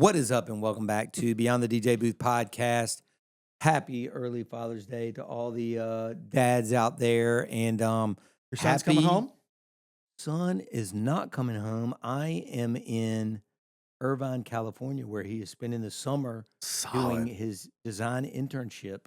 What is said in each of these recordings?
What is up, and welcome back to Beyond the DJ Booth podcast. Happy early Father's Day to all the dads out there. And your son's coming home? Son is not coming home. I am in Irvine, California, where he is spending the summer doing his design internship.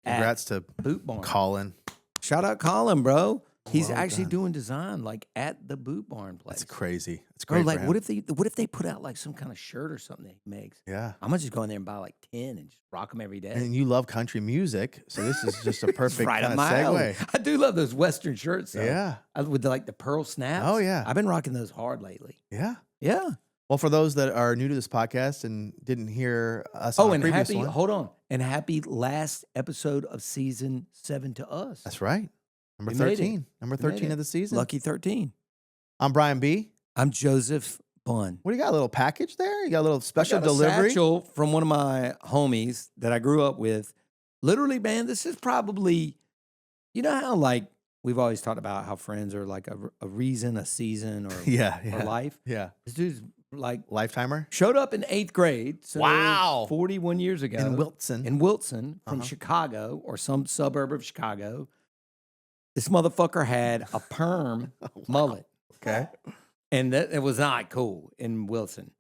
Congrats to Boot Barn. Colin. Shout out Colin, bro. He's Well actually done. doing design like at the Boot Barn place. That's crazy. It's Bro, great. like, for him. what if they put out like some kind of shirt or something that he makes? Yeah. I'm gonna just go in there and buy like 10 and just rock them every day. And you love country music, so this is just a It's perfect right up kind of my alley. segue. I do love those Western shirts, though. Yeah. With the pearl snaps. Oh, yeah. I've been rocking those hard lately. Yeah. Yeah. Well, for those that are new to this podcast and didn't hear us Oh, on and the previous happy, one, hold on. And happy last episode of season 7 to us. that's right. Number We made it. 13. Number We made 13 it. of the season. Lucky 13. I'm Brian B. I'm Joseph Bunn. What do you got? A little package there? You got a little special I got a delivery? satchel from one of my homies that I grew up with. Literally, man, this is probably, you know how like we've always talked about how friends are like a reason, a season, or, Yeah. or life. Yeah. This dude's like Lifetimer? showed up in 8th grade. So Wow. 41 years ago. In Wilson. In Wilson from Uh-huh. Chicago or some suburb of Chicago. This motherfucker had a perm mullet. Okay. And it was not cool in Wilson.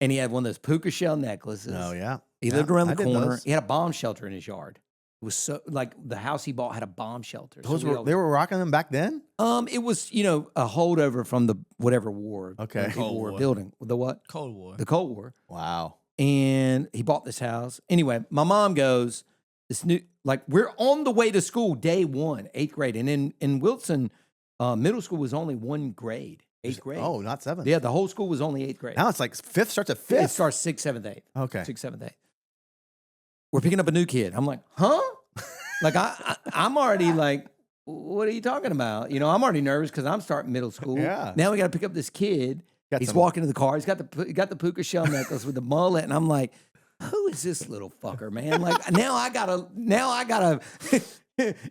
And he had one of those puka shell necklaces. Oh, yeah. He Yeah, lived around I the did corner. those. He had a bomb shelter in his yard. It was so like the house he bought had a bomb shelter. So Those we were, always- they were rocking them back then? it was, a holdover from the whatever war. Okay. People Cold were War. building. The what? Cold War. The Cold War. Wow. And he bought this house. Anyway, my mom goes, this new, like, we're on the way to school day 1, 8th grade. And in Wilson, middle school was only 1 grade, 8th grade. Oh, not 7th. Yeah, the whole school was only 8th grade. Now it's like 5th, starts at It 5th. starts 6th, 7th, 8th. Okay. 6th, 7th, 8th. We're picking up a new kid. I'm like, huh? Like, I'm already like, what are you talking about? I'm already nervous because I'm starting middle school. Yeah. Now we got to pick up this kid. Got He's some- walking to the car. He got the puka shell necklace with the mullet, and I'm like, who is this little fucker, man? Like now I gotta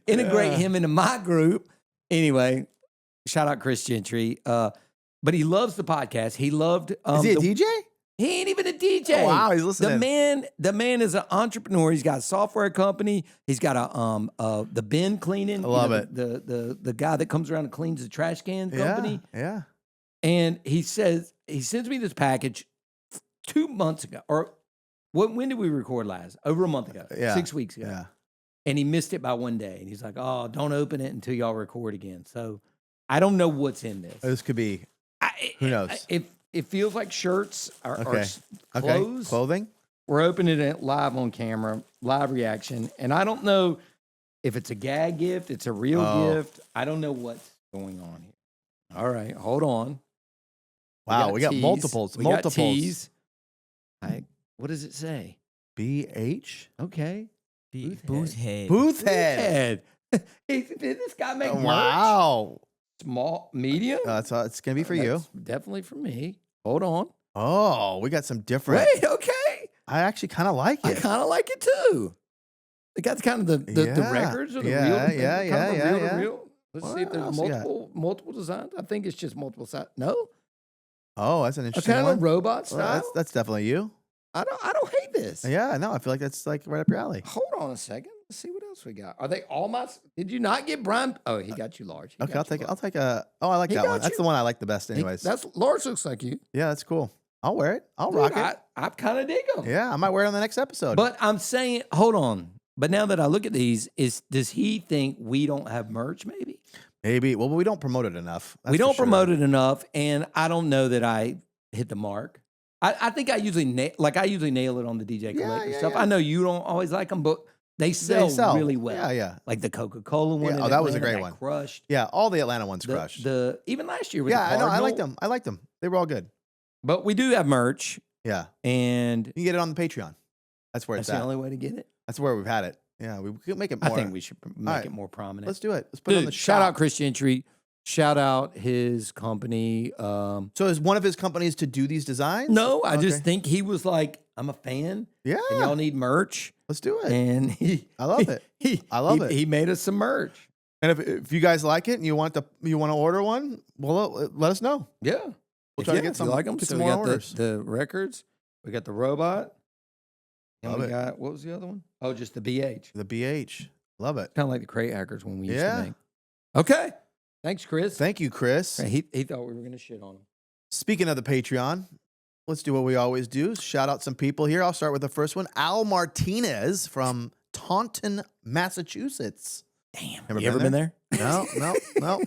integrate him into my group. Anyway, shout out Chris Gentry. But he loves the podcast. He loved. Is he a DJ? He ain't even a DJ. Oh, wow, he's listening. The man is an entrepreneur. He's got a software company. He's got the bin cleaning. I love it. The guy that comes around and cleans the trash can company. Yeah. And he sends me this package 2 months ago. Or when did we record last? Over a month ago. Yeah. 6 weeks ago. Yeah. And he missed it by 1 day. And he's like, oh, don't open it until y'all record again. So I don't know what's in this. This could be. Who knows? It feels like shirts or Okay. clothes. Okay. Clothing? We're opening it live on camera, live reaction. And I don't know if it's a gag gift, it's a real gift. I don't know what's going on here. All right, hold on. Wow, we got tees. multiples. We got multiples. tees. What does it say? BH? Okay. Booth head. Booth head. Did this guy make merch? Wow. Small, medium? It's going to be for you. That's definitely for me. Hold on. Oh, we got some different. Wait, okay. I actually kind of like I it. kind of like it too. They got kind of the Yeah. records or the Yeah, real. yeah, kind yeah, of yeah, reel to yeah. reel. Let's What see if there's else you got? multiple designs. I think it's just multiple sides. No, Oh, that's an a interesting kind one. of robot Well, style. that's definitely you. I don't hate this. Yeah, no, I feel like that's like right up your alley. Hold on a second. Let's see what else we got. Are they all my? Did you not get Brian? Oh, he got you large. He Okay, got I'll you take it. large. I'll take a. Oh, I like He that one. got That's you. the one I like the best, anyways. That's large. Looks like you. Yeah, that's cool. I'll wear it. I'll Dude, rock it. I kind of dig them. Yeah, I might wear it on the next episode. But I'm saying, hold on. But now that I look at these, does he think we don't have merch? Maybe maybe. Well, we don't promote it enough. we don't promote it enough, and I don't know that I hit the mark. I think I usually nail it on the DJ collector yeah, stuff. yeah. I know you don't always like them, but they sell really well. Yeah, yeah. Like the Coca-Cola one. Yeah, in oh, that was a Atlanta great one. Crushed. Yeah, all the Atlanta ones crushed. Even last year with Yeah, the I know. I Cardinal. liked them. I liked them. They were all good. But we do have merch, Yeah. and You can get it on the Patreon. That's where that's it's the at. only way to get it. That's where we've had it. Yeah, we could make it more. I think we should make right. it more prominent. Let's do it. Let's put it on Dude, the shout shop. out Chris Gentry. Shout out his company. So is one of his companies to do these designs? No, I Okay. just think he was like, I'm a fan, Yeah. and y'all need merch. Let's do it. And I love it. I love it. He made us some merch. And if you guys like it and you want to order one, well, let us know. Yeah. We'll try to get if some, you like them. get So some we more got orders. the records. We got the robot. And Love we it. got, what was the other one? Oh, just the BH. The BH. Love it. Kind of like the crate hackers when we used Yeah. to make. Okay. Thanks, Chris. Thank you, Chris. He thought we were going to shit on him. Speaking of the Patreon, let's do what we always do. Shout out some people here. I'll start with the first one. Al Martinez from Taunton, Massachusetts. Damn. Ever You ever been there? No.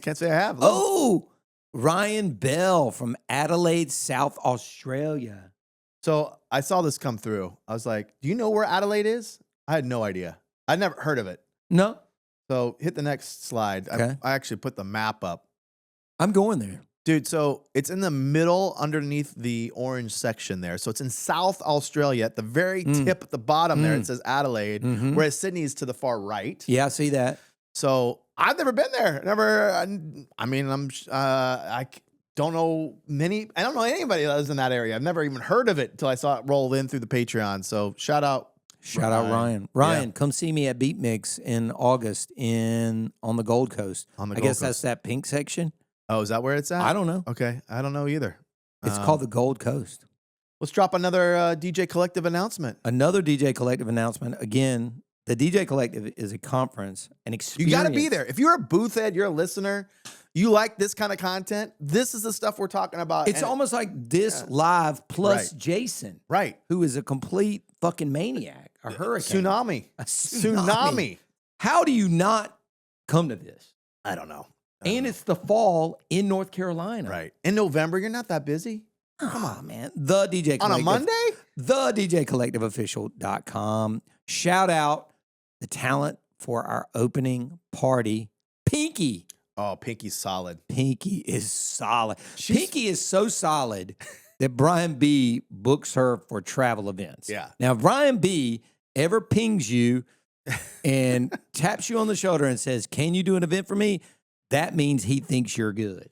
Can't say I have. Oh, Ryan Bell from Adelaide, South Australia. So I saw this come through. I was like, do you know where Adelaide is? I had no idea. I'd never heard of it. No, So hit the next slide. Okay. I actually put the map up. I'm going there. Dude, so it's in the middle underneath the orange section there. So it's in South Australia at the very tip at the bottom there. It says Adelaide, whereas Sydney's to the far right. Yeah, I see that. So I've never been there. I don't know I don't know anybody that lives in that area. I've never even heard of it until I saw it roll in through the Patreon. So shout out Ryan. Ryan, come see me at Beat Mix in August on the Gold Coast. On the I Gold guess that's Coast. that pink section. Oh, is that where it's at? I don't know. Okay, I don't know either. It's called the Gold Coast. Let's drop another DJ Collective announcement. Another DJ Collective announcement. Again, the DJ Collective is a conference, an experience. You got to be there. If you're a booth head, you're a listener, you like this kind of content, this is the stuff we're talking about. It's almost like this live plus Right. Jason, right. who is a complete fucking maniac, a hurricane. Tsunami. A Tsunami. How do you not come to this? I don't know. And it's the fall in North Carolina. Right. In November, you're not that busy. Come on, man. The DJ Collective. On a Monday? The DJCollectiveofficial.com. Shout out the talent for our opening party, Pinky. Oh, Pinky's solid. Pinky is solid. Pinky is so solid that Brian B books her for travel events. Yeah. Now, if Brian B ever pings you and taps you on the shoulder and says, "Can you do an event for me?" That means he thinks you're good.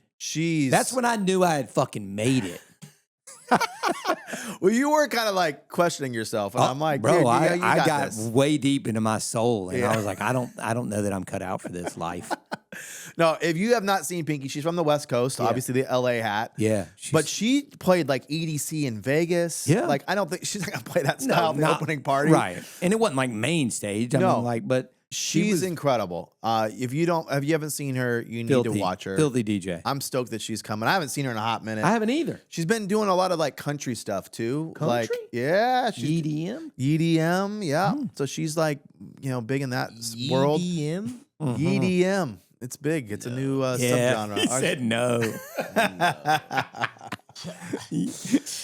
That's when I knew I had fucking made it. Well, you were kind of like questioning yourself, and I'm like, bro, dude, I got this. way deep into my soul, and I was like, I don't know that I'm cut out for this life. No, if you have not seen Pinky, she's from the West Coast, obviously the LA hat. Yeah, But she played like EDC in Vegas. Yeah. Like, I don't think she's not going to play that style at the opening party. Right. And it wasn't like main stage. I mean, like, but she's incredible. If you haven't seen her, you need to watch her. Filthy DJ. I'm stoked that she's coming. I haven't seen her in a hot minute. I haven't either. She's been doing a lot of like country stuff too. Country? Like, yeah. She's EDM? EDM, yeah. So she's like, big in that world. EDM? EDM. It's big. It's a new subgenre. He said no.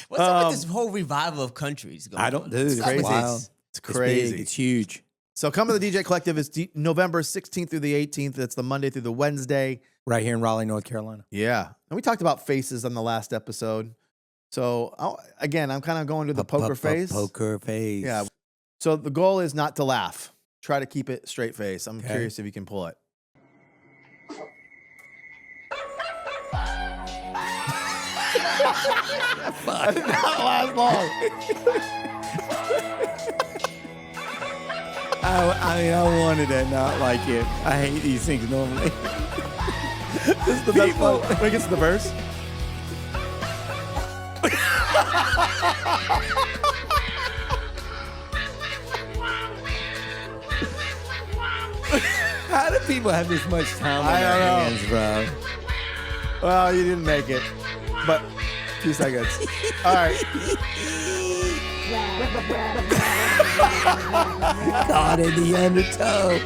What's up with this whole revival of countries going I don't, on? dude. It's crazy. wild. It's crazy. Big, it's huge. So come to the DJ Collective. It's November 16th through the 18th. It's the Monday through the Wednesday. Right here in Raleigh, North Carolina. Yeah. And we talked about faces on the last episode. So again, I'm kind of going to the poker face. Poker face. Yeah. So the goal is not to laugh. Try to keep it straight face. I'm curious if you can pull it. Fuck. Not last long. I wanted to not like it. I hate these things normally. This is the best part. When it gets to the verse. How do people have this much time on I their don't know. hands, bro? Well, you didn't make it. But 2 seconds. All right. Caught in the undertow.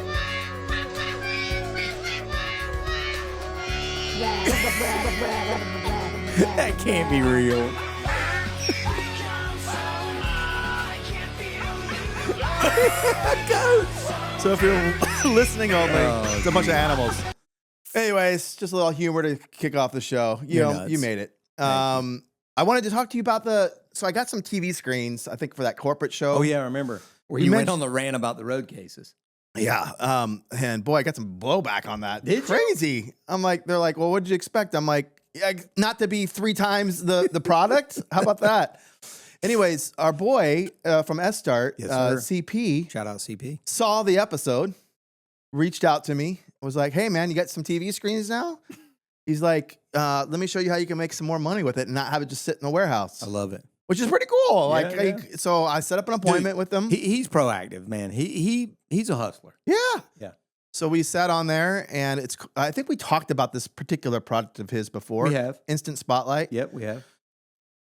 That can't be real. So if you're listening only, Oh, it's a bunch of animals. Anyways, just a little humor to kick off the show. You're nuts. You made it. I wanted to talk to you about so I got some TV screens, I think, for that corporate show. Oh, yeah, I remember. Where You you went mentioned- on the rant about the road cases. Yeah. And boy, I got some blowback on that. Did you? Crazy. They're like, well, what did you expect? I'm like, yeah, not to be 3 times the product. How about that? Anyways, our boy from S-Start, Yes, sir. CP, Shout out CP. saw the episode, reached out to me, was like, hey, man, you got some TV screens now? He's like, let me show you how you can make some more money with it and not have it just sit in the warehouse. I love it. which is pretty cool. Yeah, Like, yeah. so I set up an appointment with him. He's proactive, man. He's a hustler. Yeah. Yeah. So we sat on there, and I think we talked about this particular product of his before. We have. Instant Spotlight. Yep, we have.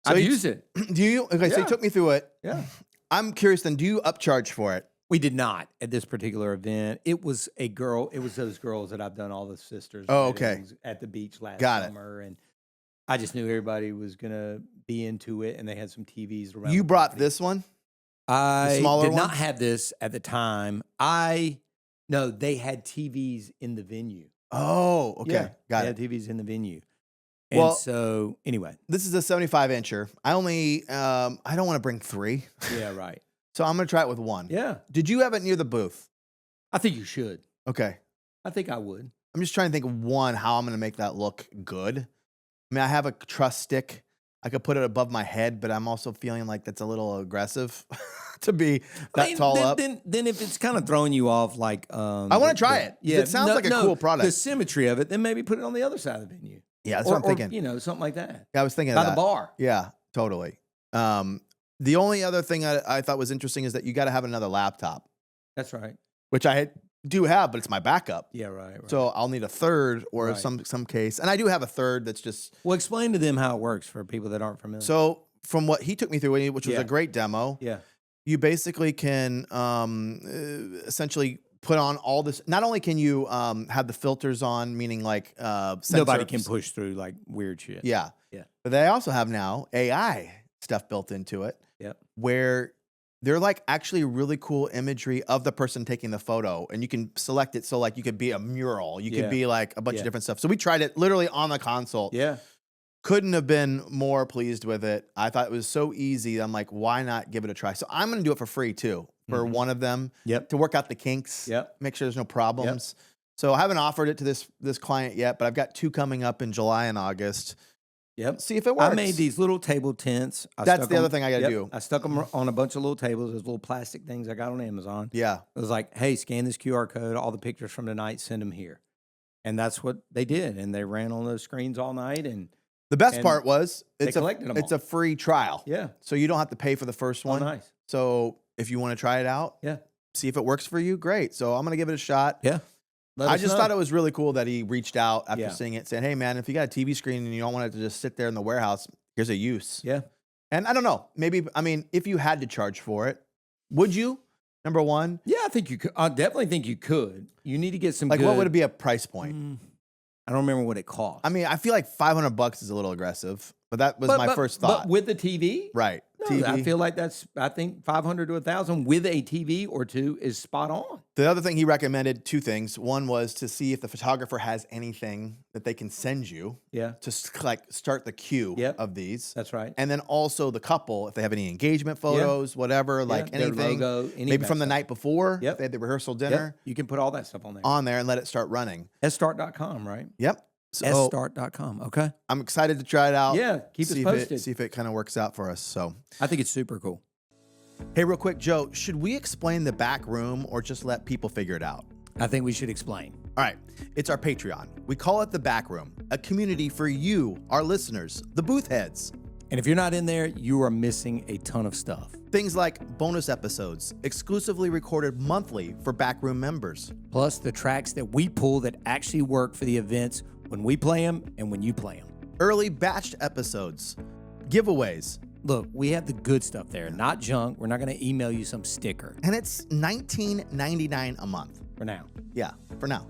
So I've you- used it. Do you? Okay, so you Yeah. took me through it. Yeah. I'm curious then, do you upcharge for it? We did not at this particular event. It was a girl. It was those girls that I've done all the sisters. Oh, okay. weddings at the beach last Got it. summer, and I just knew everybody was gonna be into it, and they had some TVs around. You the brought party. this one? I smaller did one? not have this at the time. No, they had TVs in the venue. Oh, okay. Yeah, Got they it. had TVs in the venue. And Well- so anyway, This is a 75 incher. I don't want to bring 3. yeah, right. So I'm going to try it with 1. Yeah, Did you have it near the booth? I think you should. Okay. I think I would. I'm just trying to think of one, how I'm going to make that look good. I mean, I have a truss stick. I could put it above my head, but I'm also feeling like that's a little aggressive to be that tall up. Then if it's kind of throwing you off, like I want to try it. Yeah, It sounds like a cool product. The symmetry of it, then maybe put it on the other side of the venue. Yeah, that's what I'm thinking. You know, something like that. Yeah, I was thinking By of the that. bar. Yeah, totally. The only other thing I thought was interesting is that you got to have another laptop, That's right. which I do have, but it's my backup. Yeah, right. So I'll need a third or Right. some case. And I do have a third that's just Well, explain to them how it works for people that aren't familiar. so from what he took me through, which was Yeah. a great demo, yeah, you basically can essentially put on all this. Not only can you have the filters on, meaning like nobody can sensors. push through like weird shit. Yeah. Yeah. But they also have now AI stuff built into it. Yep. Where they're like actually really cool imagery of the person taking the photo, and you can select it so like you could be a mural, you Yeah. could be like a bunch Yeah. of different stuff. So we tried it literally on the console. Yeah. Couldn't have been more pleased with it. I thought it was so easy. I'm like, why not give it a try? So I'm going to do it for free too for one of them Yep. to work out the kinks. Yep. Make sure there's no problems. So I haven't offered it to this client yet, but I've got 2 coming up in July and August. Yep. See if it works. I made these little table tents. That's the other thing I gotta do. I stuck them on a bunch of little tables. Those little plastic things I got on Amazon. Yeah. It was like, hey, scan this QR code, all the pictures from tonight, send them here. And that's what they did. And they ran on those screens all night. And The best And part was they it's collected 'em it's all. a free trial. yeah, So you don't have to pay for the first oh, one. nice. So if you want to try it out, Yeah. see if it works for you, great. So I'm going to give it a shot. Yeah. Let I us just know. thought it was really cool that he reached out after Yeah. seeing it, saying, "Hey man, if you got a TV screen and you don't want it to just sit there in the warehouse, here's a use." Yeah. And I don't know, maybe if you had to charge for it, would you? Number one, Yeah, I think you could. I definitely think you could. You need to get some like good, what would it be a price point? I don't remember what it cost. I mean, I feel like $500 is a little aggressive, but that was my first thought. But with the TV, Right. no, TV. I feel like I think 500 to 1,000 with a TV or two is spot on. The other thing he recommended, 2 things. One was to see if the photographer has anything that they can send you Yeah, to like start the queue Yep. of these. that's right. And then also the couple, if they have any engagement photos, whatever, like their anything, logo, any maybe of from that the stuff. night before, Yep. if they had the rehearsal Yep, dinner, you can put all that stuff on there. on there and let it start running. Start.com, right? Yep. So Start.com. Okay. I'm excited to try it out. Yeah, keep us see posted. see if it kind of works out for us. So, I think it's super cool. hey, real quick, Joe, should we explain the back room or just let people figure it out? I think we should explain. All right, it's our Patreon. We call it the Back Room, a community for you, our listeners, the booth heads. And if you're not in there, you are missing a ton of stuff. Things like bonus episodes, exclusively recorded monthly for Backroom members. Plus the tracks that we pull that actually work for the events when we play them and when you play them. Early batched episodes, giveaways, Look, we have the good stuff there, not junk. We're not going to email you some sticker and it's $19.99 a month. for now. Yeah, for now.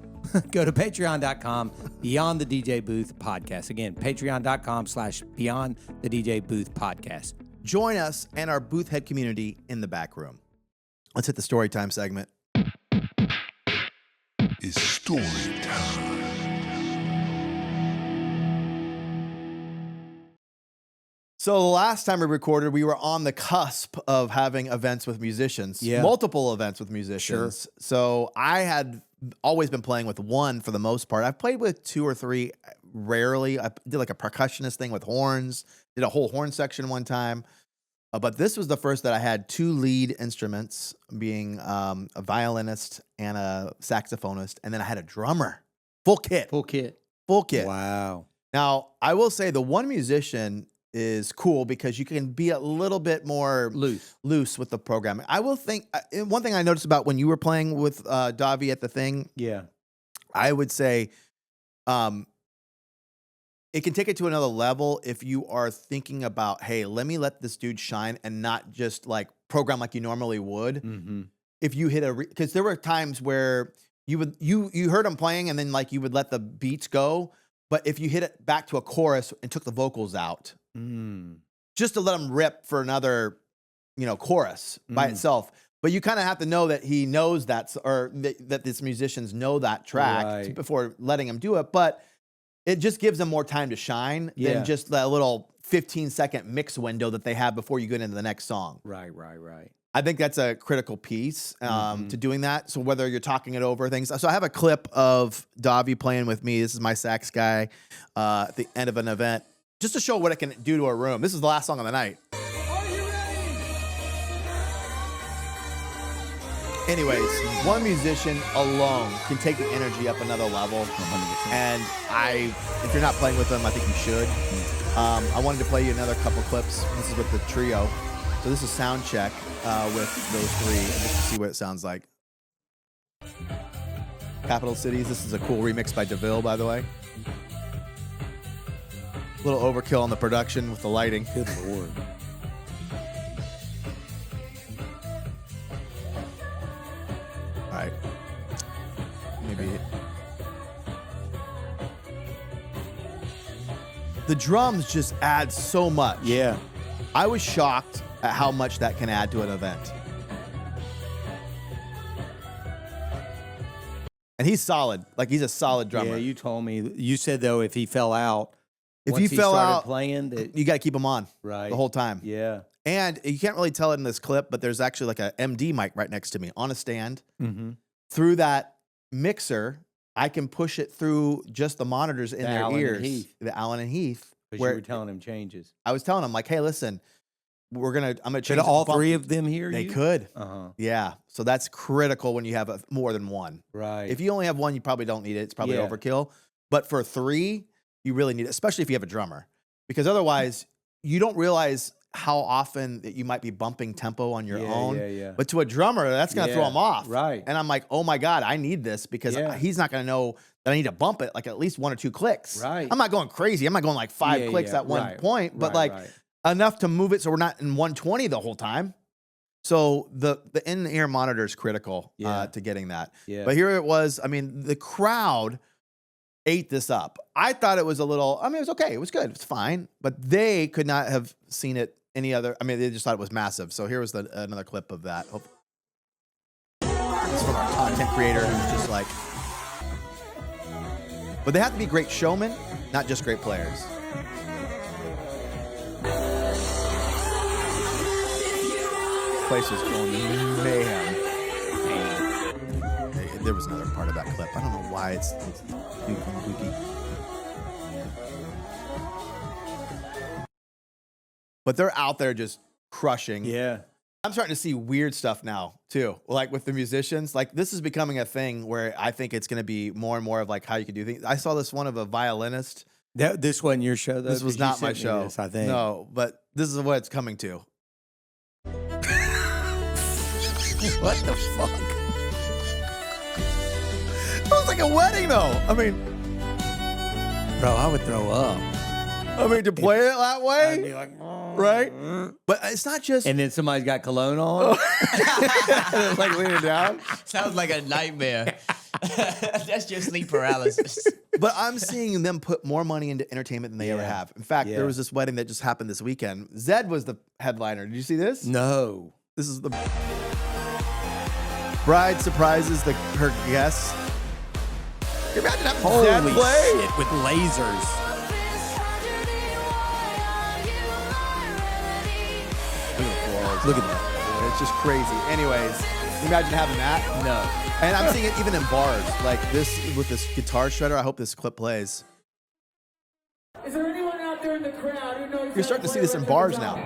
Go to patreon.com, Beyond the DJ Booth Podcast. Again, patreon.com/Beyond the DJ Booth Podcast. Join us and our booth head community in the back room. Let's hit the story time segment. It's story time. So the last time we recorded, we were on the cusp of having events with musicians, Yeah. multiple events with musicians. So I had always been playing with one for the most part. I've played with 2 or 3 rarely. I did like a percussionist thing with horns, did a whole horn section one time. But this was the first that I had 2 lead instruments, being a violinist and a saxophonist. And then I had a drummer, full kit, Full kit. full kit. Wow. Now, I will say the one musician is cool because you can be a little bit more loose with the programming. I will think one thing I noticed about when you were playing with Davi at the thing. Yeah. I would say it can take it to another level if you are thinking about, hey, let me let this dude shine and not just like program like you normally would. Mm-hmm. If you hit because there were times where you heard him playing and then like you would let the beats go, but if you hit it back to a chorus and took the vocals out, just to let him rip for another, chorus by itself. But you kind of have to know that he knows that these musicians know that track before letting him do it. But it just gives them more time to shine than just that little 15-second mix window that they have before you get into the next song. Right. I think that's a critical piece to doing that. So whether you're talking it over things. So I have a clip of Davi playing with me. This is my sax guy at the end of an event, just to show what it can do to a room. This is the last song of the night. Anyways, one musician alone can take the energy up another level. 100%. And if you're not playing with them, I think you should. I wanted to play you another couple clips. This is with the trio. So this is sound check with those three, and just to see what it sounds like. Capital Cities. This is a cool remix by DeVille, by the way. A little overkill on the production with the lighting. Good Lord. All right. Maybe. The drums just add so much. Yeah. I was shocked at how much that can add to an event. And he's solid. Like, he's a solid drummer. Yeah, you told me. You said, though, if he fell out, if he fell out, playing, you got to keep him on the whole time. Yeah. And you can't really tell it in this clip, but there's actually like a MD mic right next to me on a stand. Through that mixer, I can push it through just the monitors in their ears. The Allen and Heath. Because you were telling him changes. I was telling him, like, hey, listen, I'm gonna change. Could all three of them hear They you? could. Uh-huh. Yeah. So that's critical when you have more than one. Right. If you only have one, you probably don't need it. It's probably overkill. But for three, you really need it, especially if you have a drummer. Because otherwise, you don't realize how often that you might be bumping tempo on your own. Yeah. But to a drummer, that's going to throw him off. Right. And I'm like, oh my God, I need this because he's not going to know that I need to bump it like at least 1 or 2 clicks. Right. I'm not going crazy. I'm not going like 5 clicks at one point, but enough to move it so we're not in 120 the whole time. So the in-ear monitor is critical to getting that. Yeah. But here it was. I mean, the crowd ate this up. I thought it was it was okay. It was good. It was fine. But they could not have seen it any other. I mean, they just thought it was massive. So here was another clip of that. It's from our content creator who's just like. But they have to be great showmen, not just great players. Place was going mayhem. There was another part of that clip. I don't know why it's dookie. But they're out there just crushing. Yeah. I'm starting to see weird stuff now too. Like with the musicians, like this is becoming a thing where I think it's going to be more and more of like how you can do things. I saw this one of a violinist. This wasn't your show, though? This was not my show. This, I think. No, but this is what it's coming to. What the fuck? It was like a wedding, though. I mean, bro, I would throw up. I mean, to play it that way, I'd be like, right? But it's not just. And then somebody's got cologne on, like leaning down. Sounds like a nightmare. That's just sleep paralysis. But I'm seeing them put more money into entertainment than they ever have. In fact, there was this wedding that just happened this weekend. Zed was the headliner. Did you see this? No. This is the bride surprises her guests. Can you imagine having Zed play? Shit, with lasers. Look at that. It's just crazy. Anyways, can you imagine having that? No. And I'm seeing it even in bars. Like this, with this guitar shredder, I hope this clip plays. Is there anyone out there in the crowd who knows? You're starting to see this in bars now.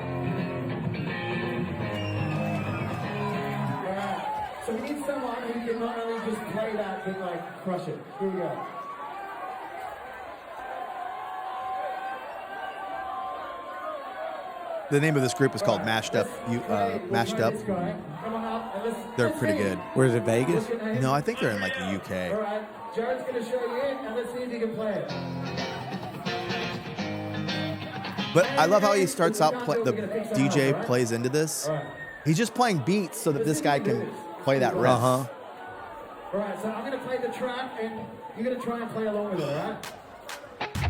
So we need someone who can not only just play that, but like crush it. Here we go. The name of this group is called Mashed Up. Mashed Up. They're pretty good. Where's it, Vegas? No, I think they're in like the All UK. right, Jared's gonna show you in, and let's see if you can play it. But I love how he starts out. The DJ plays into this. He's just playing beats so that this guy can play that riff. Uh-huh. All right, so I'm gonna play the track, and you're gonna try and play along with it, all right?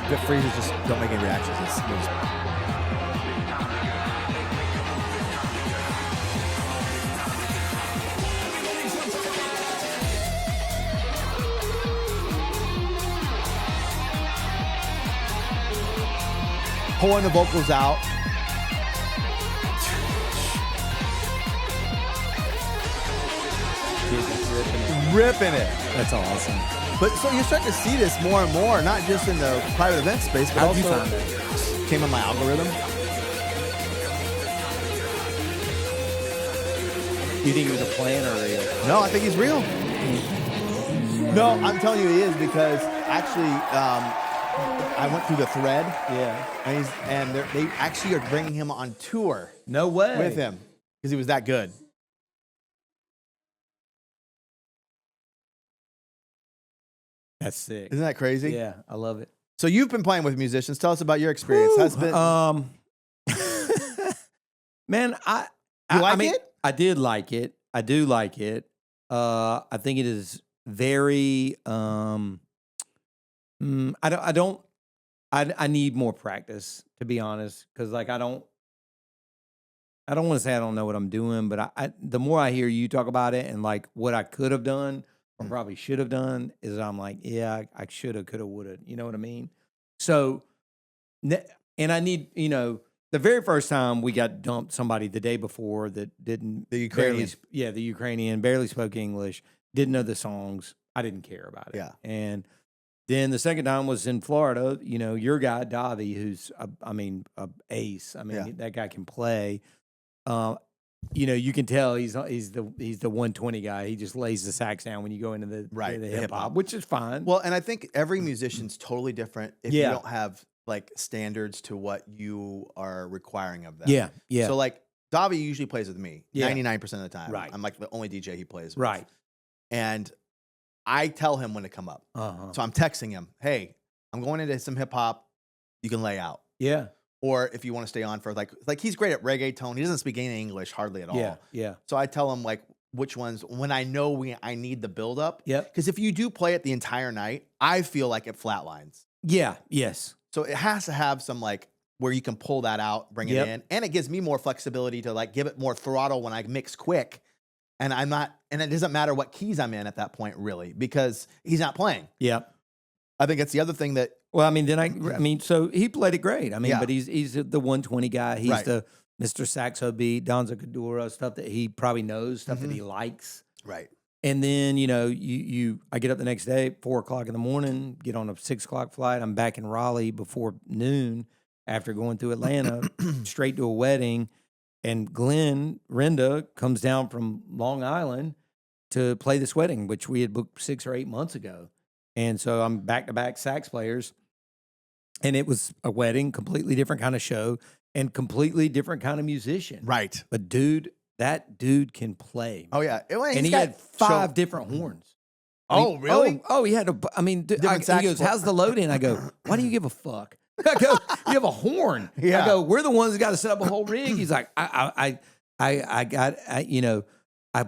If it freezes, just don't make any reactions. It's just... Pulling the vocals out. Ripping it. That's awesome. But so you're starting to see this more and more, not just in the private event space, but How'd you also find that? came on my algorithm. You think he was a plan or real? No, I think he's real. No, I'm telling you he is because actually I went through the thread. Yeah. And they actually are bringing him on tour No way. with him because he was that good. That's sick. Isn't that crazy? Yeah, I love it. So you've been playing with musicians. Tell us about your experience. How's it been? Man, You like I mean, it? I did like it. I do like it. I think it is very. I need more practice, to be honest, because like I don't want to say I don't know what I'm doing, but the more I hear you talk about it and like what I could have done or probably should have done is I'm like, yeah, I should have, could have, would have. You know what I mean? So, and I need, the very first time we got dumped somebody the day before that didn't. The Ukrainian. The Ukrainian, barely spoke English, didn't know the songs. I didn't care about it. Yeah. And then the second time was in Florida, your guy, Davi, who's, a ace. I mean, Yeah. that guy can play. You can tell he's the 120 guy. He just lays the sax down when you go into the the hip hop, which is fine. Well, and I think every musician's totally different if you Yeah. don't have like standards to what you are requiring of them. yeah, yeah, So like Davi usually plays with me Yeah. 99% of the time. Right. I'm like the only DJ he plays with. right. And I tell him when to come up. Uh-huh. So I'm texting him, hey, I'm going into some hip hop. You can lay out. Yeah, Or if you want to stay on for like he's great at reggaeton. He doesn't speak any English hardly at all. yeah, yeah. So I tell him like which ones when I know I need the build up. Yep. Because if you do play it the entire night, I feel like it flatlines. Yeah, yes. So it has to have some like where you can pull that out, bring Yep. it in, and it gives me more flexibility to like give it more throttle when I mix quick. And it doesn't matter what keys I'm in at that point really because he's not playing. Yeah. I think it's the other thing that Well, I mean, so he played it great. I mean, Yeah. but he's the 120 guy. He's Right. the Mr. Saxo beat, Donza Cadura, stuff that he probably knows, stuff Mm-hmm. that he likes. right. And then, I get up the next day, 4:00 in the morning, get on a 6:00 flight. I'm back in Raleigh before noon after going through Atlanta, straight to a wedding. And Glenn Renda comes down from Long Island to play this wedding, which we had booked 6 or 8 months ago. And so I'm back-to-back sax players. And it was a wedding, completely different kind of show and completely different kind of musician. Right. But that dude can play. Oh yeah. And he had 5 different horns. Oh, really? Oh, he had Different sax he goes, horn. how's the load in? I go, why do you give a fuck? I go, you have a horn. Yeah. I go, we're the ones that got to set up a whole rig. He's like, I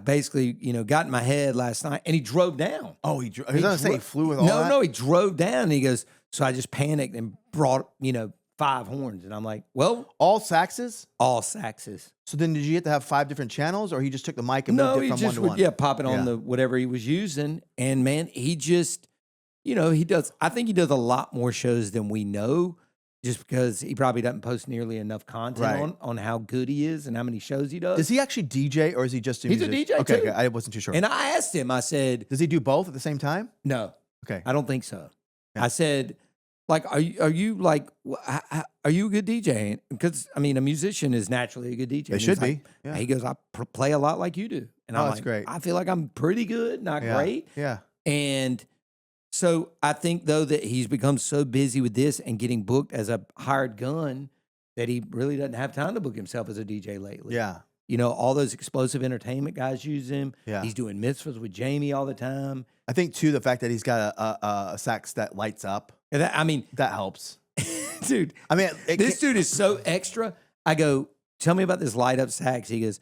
basically, got in my head last night and he drove down. Oh, I was gonna say he flew with all that. No, he drove down and he goes, so I just panicked and brought, 5 horns. And I'm like, well, All saxes? all saxes. So then did you get to have 5 different channels or he just took the mic and No, moved he it from just one to would, one? pop it on Yeah. the whatever he was using. And man, he just, he does, I think he does a lot more shows than we know just because he probably doesn't post nearly enough content Right. on how good he is and how many shows he does. Does he actually DJ or is he just a He's a musician? DJ Okay, too. okay, I wasn't too sure. And I asked him, I said, Does he do both at the same time? no, Okay. I don't think so. Yeah. I said, Like, are you like, are you a good DJ? Because I mean, a musician is naturally a good DJ. They And he's should like, be. Yeah. He goes, I play a lot like you do, and Oh, I'm that's like, great. I feel like I'm pretty good, not Yeah. great. Yeah. And so I think though that he's become so busy with this and getting booked as a hired gun that he really doesn't have time to book himself as a DJ lately. Yeah. You know, all those explosive entertainment guys use him. Yeah. He's doing mitzvahs with Jamie all the time. I think too the fact that he's got a sax that lights up, And that, I mean, that helps. dude, I mean, this dude is so extra. I go, tell me about this light up sax. He goes,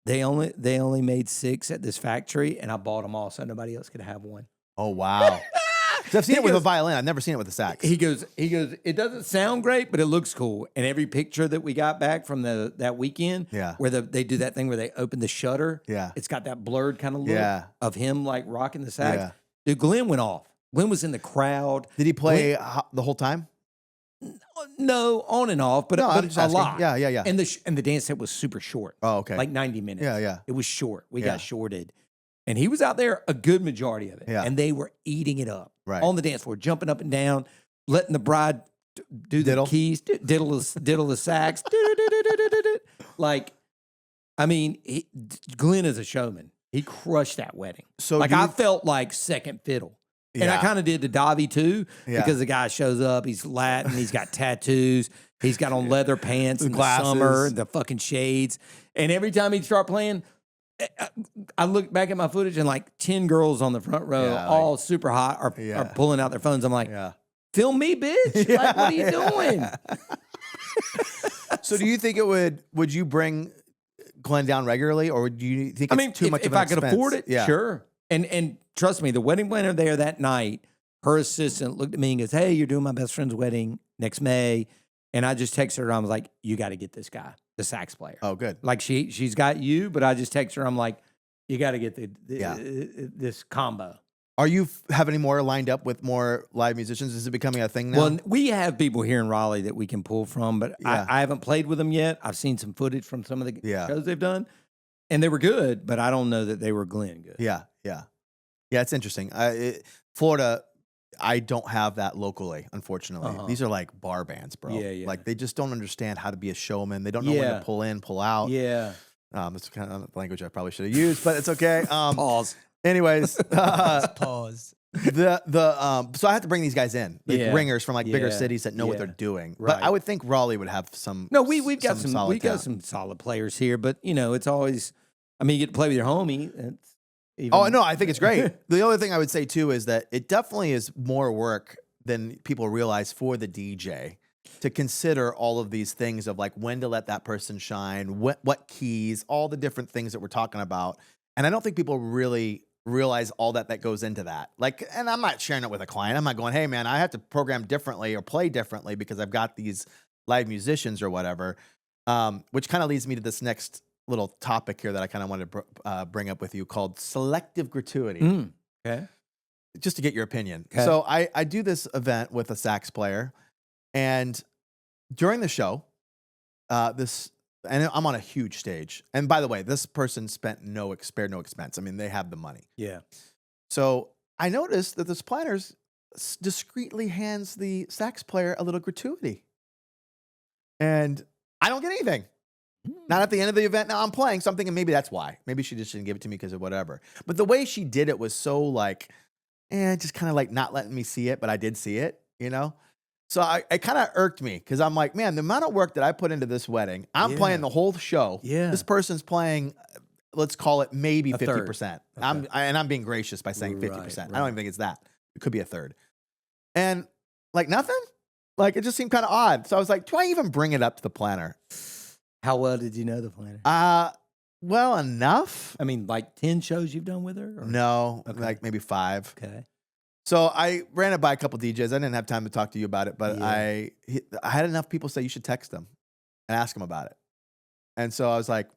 they only made 6 at this factory, and I bought them all so nobody else could have one. Oh wow. So I've seen He it with a goes- violin. I've never seen it with a sax. He goes, it doesn't sound great, but it looks cool. And every picture that we got back from that weekend, Yeah. where they do that thing where they open the shutter, Yeah. it's got that blurred kind of look Yeah. of him like rocking the sax. Yeah. Dude, Glenn went off. Glenn was in the crowd. Did he play the whole time? No, on and off, but, No, I'm but just a asking. lot. Yeah, yeah, yeah. And the dance set was super short, Oh, okay. like 90 minutes. Yeah, yeah. It was short. We Yeah. got shorted. And he was out there a good majority of it. Yeah. And they were eating it up Right. on the dance floor, jumping up and down, letting the bride do the Diddle. keys, diddle the sax. Like, I mean, Glenn is a showman. He crushed that wedding. So Like, do you- I felt like second fiddle. And I Yeah. kind of did to Davi too, Yeah. because the guy shows up, he's Latin, he's got tattoos, he's got on leather pants in the summer, Glasses. the fucking shades. And every time he'd start playing, I looked back at my footage and like 10 girls on the front row, Yeah, like- all super hot, are Yeah. pulling out their phones. I'm like, Yeah. film me, bitch. Like, what are you doing? So do you think would you bring Glenn down regularly, or do you think I it's mean, too much if of an I could expense? afford it, Yeah. sure. And trust me, the wedding planner there that night, her assistant looked at me and goes, "Hey, you're doing my best friend's wedding next May." And I just texted her. I was like, "You got to get this guy, the sax player." Oh, good. Like she's got you, but I just text her. I'm like, "You got to get Yeah. this combo." Are you have any more lined up with more live musicians? Is it becoming a thing now? Well, we have people here in Raleigh that we can pull from, but Yeah. I haven't played with them yet. I've seen some footage from some of the Yeah. shows they've done, and they were good, but I don't know that they were Glenn good. Yeah, yeah, yeah. It's interesting. Florida, I don't have that locally, unfortunately. Uh-huh. These are like bar bands, bro. Yeah, yeah. Like they just don't understand how to be a showman. They don't know when Yeah. to pull in, pull out. Yeah. That's kind of the language I probably should have used, but it's okay. Pause. Anyways, Pause. so I have to bring these guys in, like Yeah. ringers from like bigger Yeah. cities that know what Yeah. they're doing. Right. But I would think Raleigh would have some. No, we've got some solid we got talent. some solid players here, but you know, it's always. I mean, you get to play with your homie. It's even, Oh no, I think it's great. The other thing I would say too is that it definitely is more work than people realize for the DJ to consider all of these things of like when to let that person shine, what keys, all the different things that we're talking about. And I don't think people really realize all that goes into that. Like, and I'm not sharing it with a client. I'm not going, hey man, I have to program differently or play differently because I've got these live musicians or whatever. Which kind of leads me to this next little topic here that I kind of wanted to bring up with you called selective gratuity. Mm, okay. Just to get your opinion. Okay. So I do this event with a sax player, and during the show, and I'm on a huge stage. And by the way, this person spared no expense. I mean, they have the money. Yeah. So I noticed that this planner discreetly hands the sax player a little gratuity, and I don't get anything. Not at the end of the event. Now I'm playing something, and maybe that's why. Maybe she just didn't give it to me because of whatever. But the way she did it was so like, just kind of like not letting me see it, but I did see it, you know? So it kind of irked me because I'm like, man, the amount of work that I put into this wedding, I'm Yeah. playing the whole show. Yeah. This person's playing, let's call it maybe A third. 50%. Okay. I'm being gracious by saying 50%. Right, I don't right. even think it's that. It could be a third. And like nothing? Like it just seemed kind of odd. So I was like, do I even bring it up to the planner? How well did you know the planner? Well, enough. I mean, like 10 shows you've done with her? Or? No, Okay. like maybe 5. Okay. So I ran it by a couple DJs. I didn't have time to talk to you about it, but Yeah. I had enough people say you should text them and ask them about it. And so I was like,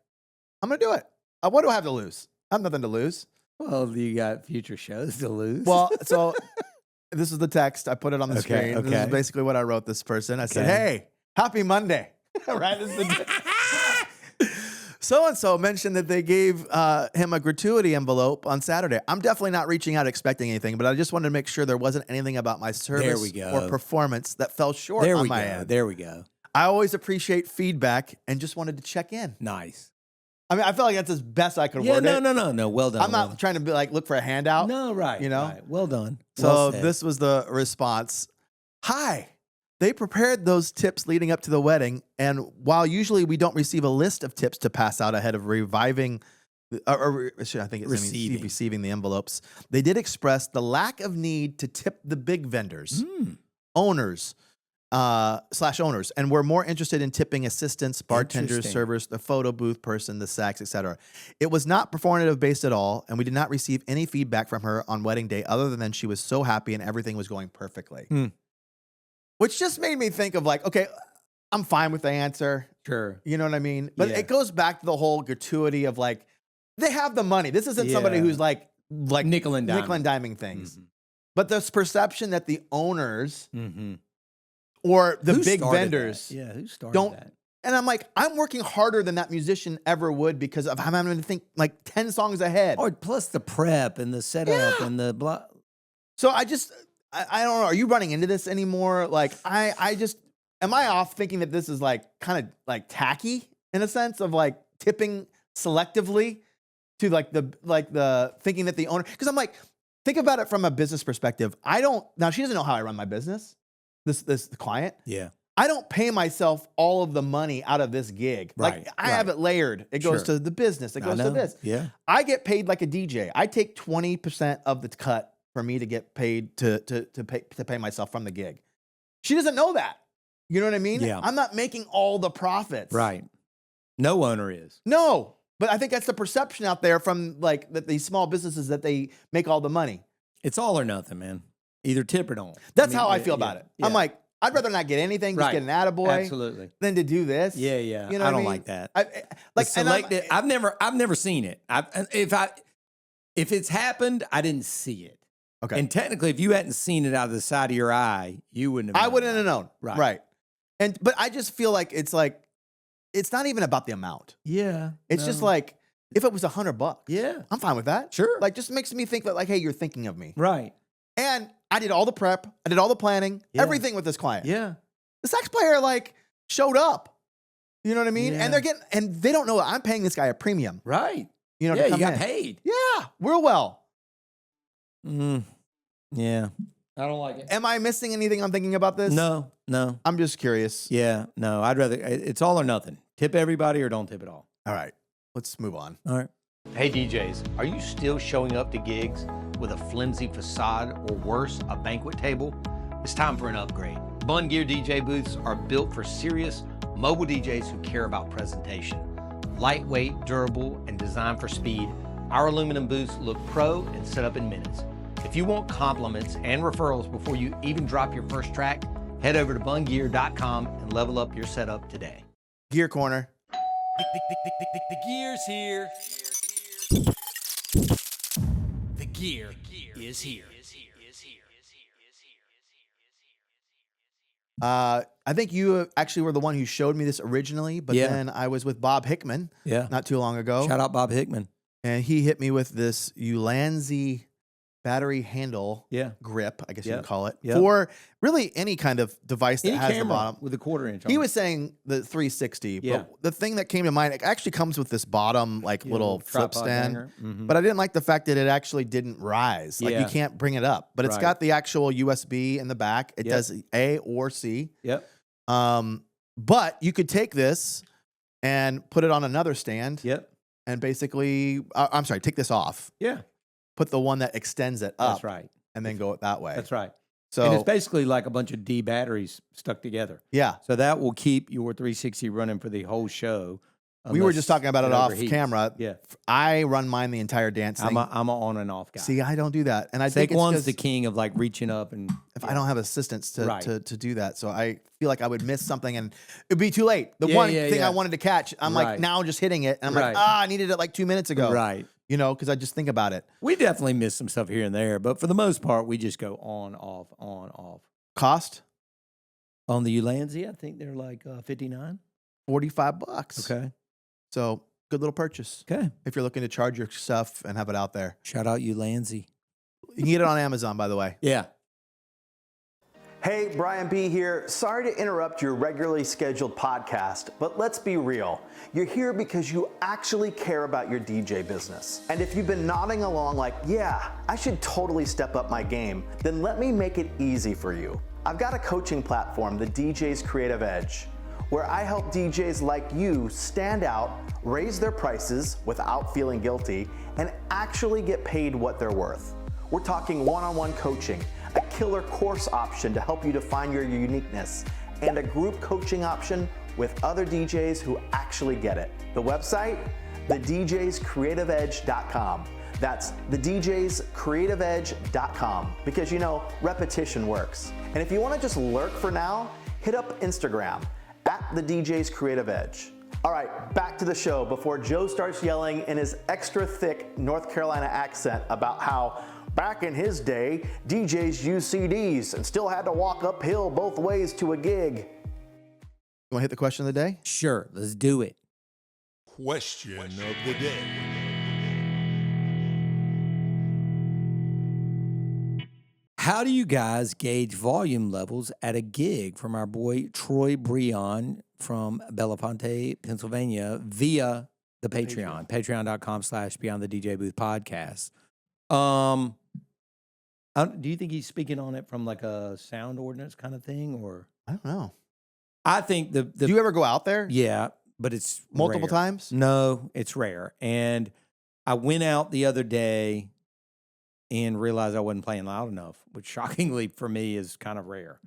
I'm going to do it. What do I have to lose? I have nothing to lose. Well, you got future shows to lose. Well, so this is the text. I put it on the Okay, screen. This is okay. basically what I wrote this person. I said, Okay. hey, happy Monday. Right? This is the so-and-so mentioned that they gave him a gratuity envelope on Saturday. I'm definitely not reaching out expecting anything, but I just wanted to make sure there wasn't anything about my service or performance that fell short on my end. There we go. I always appreciate feedback and just wanted to check in. Nice. I mean, I feel like that's as best I could word it. No. Well done. I'm not trying to be like, look for a handout. No, right. You know? Right. Well done. So Well said. this was the response. Hi. They prepared those tips leading up to the wedding, and while usually we don't receive a list of tips to pass out ahead of reviving, I think it's receiving the envelopes, they did express the lack of need to tip the big vendors, owners, /owners, and we're more interested in tipping assistants, bartenders, servers, the photo booth person, the sax, etc. It was not performative based at all, and we did not receive any feedback from her on wedding day other than she was so happy and everything was going perfectly. Which just made me think of like, okay, I'm fine with the answer. Sure. You know what I mean? But it goes back to the whole gratuity of like, they have the money. This isn't somebody who's like nickel and diming things. But this perception that the owners or the big vendors who started don't. that? And I'm like, I'm working harder than that musician ever would because I'm having to think like 10 songs ahead. Or plus the prep and the setup and the blah. So I don't know. Are you running into this anymore? Like, am I off thinking that this is like kind of like tacky in a sense of like tipping selectively to like the thinking that the owner, because I'm like, think about it from a business perspective. Now she doesn't know how I run my business, this client. Yeah. I don't pay myself all of the money out of this gig. Right, Like I have it layered. It goes to the business. It goes to this. Yeah. I get paid like a DJ. I take 20% of the cut for me to get paid to pay myself from the gig. She doesn't know that. You know what I mean? Yeah. I'm not making all the profits. Right. No owner is. No. But I think that's the perception out there from like these small businesses that they make all the money. It's all or nothing, man. Either tip or don't. That's how I feel about it. Yeah. I'm like, I'd rather not get anything, just get an attaboy. Absolutely. Than to do this. Yeah, yeah. You know I what don't mean? like that. Like, I've never seen it. If it's happened, I didn't see it. Okay. And technically, if you hadn't seen it out of the side of your eye, you wouldn't have known. I wouldn't have known. Right. But I just feel like it's not even about the amount. Yeah. It's just like, if it was $100, yeah, I'm fine with that. Sure. Like, just makes me think that like, hey, you're thinking of me. Right. And I did all the prep. I did all the planning, everything with this client. Yeah. The sax player like showed up. You know what I mean? Yeah. And they don't know that I'm paying this guy a premium. Right. You know, Yeah, to come you got in. paid. Yeah, real well. Yeah. I don't like it. Am I missing anything I'm thinking about this? No. I'm just curious. Yeah. No. I'd rather. It's all or nothing. Tip everybody or don't tip at all. All right. Let's move on. All right. Hey DJs, are you still showing up to gigs with a flimsy facade or worse, a banquet table? It's time for an upgrade. Bun Gear DJ booths are built for serious mobile DJs who care about presentation. Lightweight, durable, and designed for speed, our aluminum booths look pro and set up in minutes. If you want compliments and referrals before you even drop your first track, head over to bungear.com and level up your setup today. Gear Corner. The gear's here. The gear is here. I think you actually were the one who showed me this originally, but then I was with Bob Hickman not too long ago. Shout out Bob Hickman. And he hit me with this Ulanzi battery handle grip, I guess you would call it, for really any kind of device that Any has camera the bottom. with a 1/4 inch on He it. was saying the 360, Yeah. but the thing that came to mind, it actually comes with this bottom like little flip tripod stand. hanger. Mhm. But I didn't like the fact that it actually didn't rise. Like you Yeah. can't bring it up. But it's Right. got the actual USB in the back. It does A or C. Yep. But you could take this and put it on another stand. Yep. And basically, I'm sorry, take this off. Yeah. Put the one that extends it up. That's right. And then go it that way. That's right. So and it's basically like a bunch of D batteries stuck together. yeah. So that will keep your 360 running for the whole show. We were just talking about it off overheats. camera. Yeah. I run mine the entire dance thing. I'm a on and off guy. See, I don't do that. And I think it's Saquon's 'cause the king of like reaching up and if I don't have assistants to, Right. to do that. So I feel like I would miss something and it'd be too late. The Yeah, one yeah, thing yeah. I wanted to catch, I'm like Right. now just hitting it. And I'm Right. like, I needed it like 2 minutes ago. right. You know, because I just think about it. We definitely miss some stuff here and there, but for the most part, we just go on, off, on, off. Cost On the Ulanzi, I think they're like 59. $45. Okay. So good little purchase. Okay. If you're looking to charge your stuff and have it out there. Shout out you, Lanzy. You can get it on Amazon, by the way. Yeah. Hey, Brian B. here. Sorry to interrupt your regularly scheduled podcast, but let's be real. You're here because you actually care about your DJ business. And if you've been nodding along like, yeah, I should totally step up my game, then let me make it easy for you. I've got a coaching platform, the DJ's Creative Edge, where I help DJs like you stand out, raise their prices without feeling guilty, and actually get paid what they're worth. We're talking one-on-one coaching, a killer course option to help you define your uniqueness, and a group coaching option with other DJs who actually get it. The website, thedjscreativeedge.com. That's thedjscreativeedge.com, because you know, repetition works. And if you want to just lurk for now, hit up Instagram at the DJ's Creative Edge. All right, back to the show before Joe starts yelling in his extra thick North Carolina accent about how back in his day, DJs used CDs and still had to walk uphill both ways to a gig. You want to hit the question of the day? Sure. Let's do it. Question of the day. How do you guys gauge volume levels at a gig? From our boy Troy Breon from Belafonte, Pennsylvania, via the Patreon. Patreon.com/Beyond the DJ Booth podcast. Do you think he's speaking on it from like a sound ordinance kind of thing, or? I don't know. I think the Do you ever go out there? yeah, but it's Multiple rare. times? No, it's rare. And I went out the other day and realized I wasn't playing loud enough, which shockingly for me is kind of rare.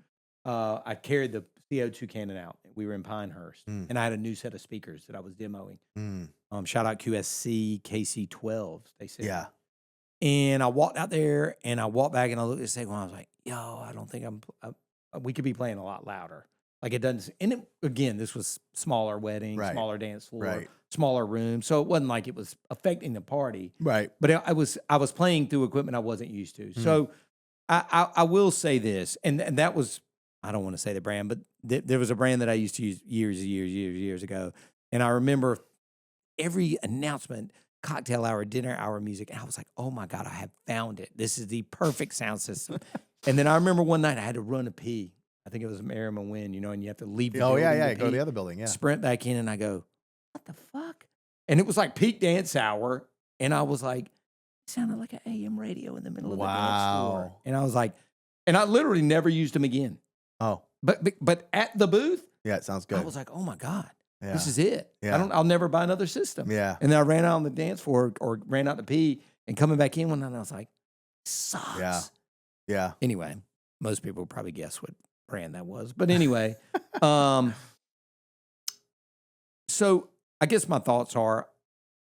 I carried the CO2 cannon out. We were in Pinehurst, and I had a new set of speakers that I was demoing. Shout out QSC KC12s. They said, Yeah. And I walked out there, and I walked back, and I looked at the second one. I was like, "Yo, I don't think we could be playing a lot louder." Like it doesn't. And again, this was smaller wedding, Right. smaller dance floor, Right. smaller room, so it wasn't like it was affecting the party. Right. But I was playing through equipment I wasn't used to. So I will say this, and that was, I don't want to say the brand, but there was a brand that I used to use years ago, and I remember every announcement. Cocktail hour, dinner hour music. And I was like, oh my God, I have found it. This is the perfect sound system. And then I remember one night I had to run a pee. I think it was Merriman Wind, and you have to leave the Oh, building yeah. to Go to pee, the other building. Yeah. sprint back in, and I go, what the fuck? And it was like peak dance hour. And I was like, it sounded like an AM radio in the middle of the dance floor. Wow. And I was like, and I literally never used them again. Oh, But at the booth, yeah. It sounds good. I was like, oh my God. Yeah. This is it. Yeah. I'll never buy another system. Yeah. And then I ran out on the dance floor or ran out to pee, and coming back in one night, I was like, sucks. Yeah. Yeah. Anyway, most people would probably guess what brand that was. But anyway, so I guess my thoughts are,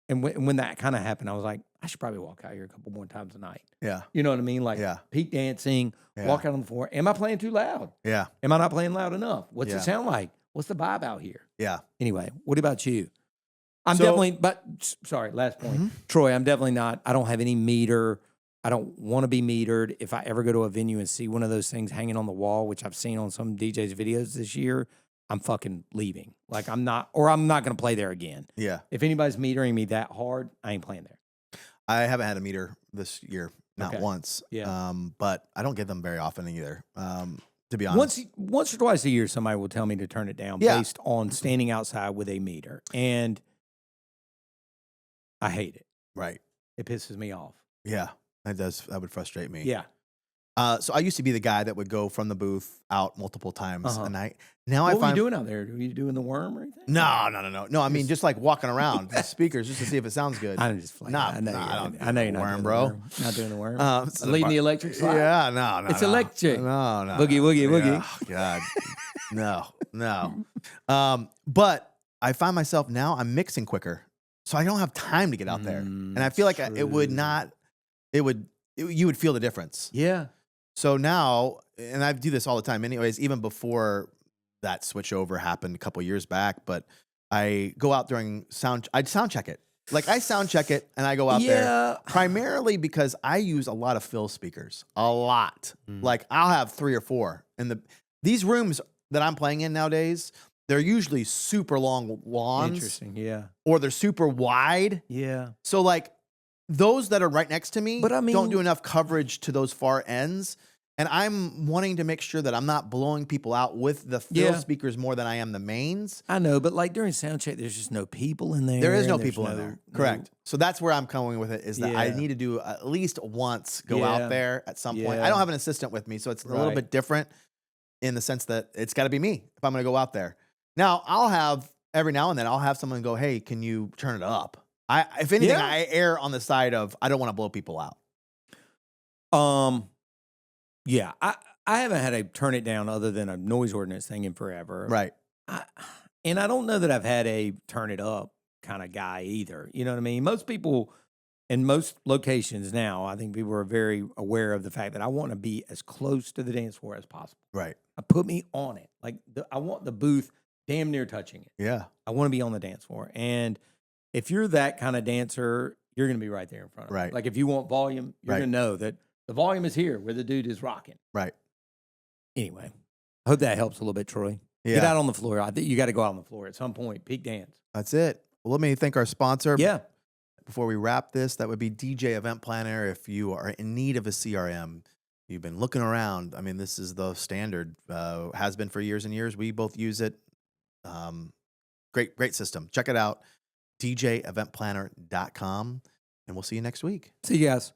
and when that kind of happened, I was like, I should probably walk out here a couple more times a night. Yeah. You know what I mean? Like Yeah. peak dancing, Yeah. walk out on the floor. Am I playing too loud? Yeah. Am I not playing loud enough? What's Yeah. it sound like? What's the vibe out here? Yeah. Anyway, what about you? I'm So- definitely, sorry, last point. Troy, I'm definitely not, I don't have any meter. I don't want to be metered. If I ever go to a venue and see one of those things hanging on the wall, which I've seen on some DJs' videos this year, I'm fucking leaving. Like I'm not going to play there again. Yeah. If anybody's metering me that hard, I ain't playing there. I haven't had a meter this year, not Okay. once. Yeah. But I don't get them very often either. To be honest. Once or twice a year, somebody will tell me to turn it down Yeah. based on standing outside with a meter. And I hate it. Right. It pisses me off. Yeah. That would frustrate me. Yeah. So I used to be the guy that would go from the booth out multiple times a night. Now What I were you find doing out there? Were you doing the worm or anything? No. I mean, just like walking around with speakers just to see if it sounds good. I'm just playing. Nah, I know, nah, I don't I know you're do not the worm, doing bro. The worm. Not doing the worm. So Leading the electric slide. Yeah, no. It's no. electric. No. Boogie, woogie, woogie. Oh, God. No. But I find myself now I'm mixing quicker. So I don't have time to get out there. And I feel like it would true. not, you would feel the difference. Yeah. So now, and I do this all the time anyways, even before that switch over happened a couple years back, but I go out during I'd sound check it. Like I sound check it and I go out there primarily because I use a lot of fill speakers, a lot. Like I'll have 3 or 4. And these rooms that I'm playing in nowadays, they're usually super long lawns Interesting. Yeah. or they're super wide. Yeah. So like those that are right next to me But I don't mean- do enough coverage to those far ends. And I'm wanting to make sure that I'm not blowing people out with the fill Yeah. speakers more than I am the mains. I know, but like during sound check, there's just no people in there. There is no and there's people in there. Correct. So that's where I'm coming with it is that I Yeah. need to do at least once go Yeah. out there at some point. Yeah. I don't have an assistant with me, so it's a little Right. bit different in the sense that it's got to be me if I'm going to go out there. Now, I'll have every now and then I'll have someone go, "Hey, can you turn it up?" If anything, Yeah. I err on the side of I don't want to blow people out. Yeah, I haven't had a turn it down other than a noise ordinance thing in forever. Right. And I don't know that I've had a turn it up kind of guy either. You know what I mean? Most people in most locations now, I think people are very aware of the fact that I want to be as close to the dance floor as possible. Right. Put me on it. Like I want the booth damn near touching it. Yeah. I want to be on the dance floor. And if you're that kind of dancer, you're going to be right there in front of me. Right. Like if you want volume, you're Right. going to know that the volume is here where the dude is rocking. Right. Anyway, I hope that helps a little bit, Troy. Yeah. Get out on the floor. I think you got to go out on the floor at some point. Peak dance. That's it. Well, let me thank our sponsor. Yeah. Before we wrap this, that would be DJ Event Planner. If you are in need of a CRM, you've been looking around. I mean, this is the standard, has been for years and years. We both use it. Great system. Check it out, djeventplanner.com, and we'll see you next week. See you guys.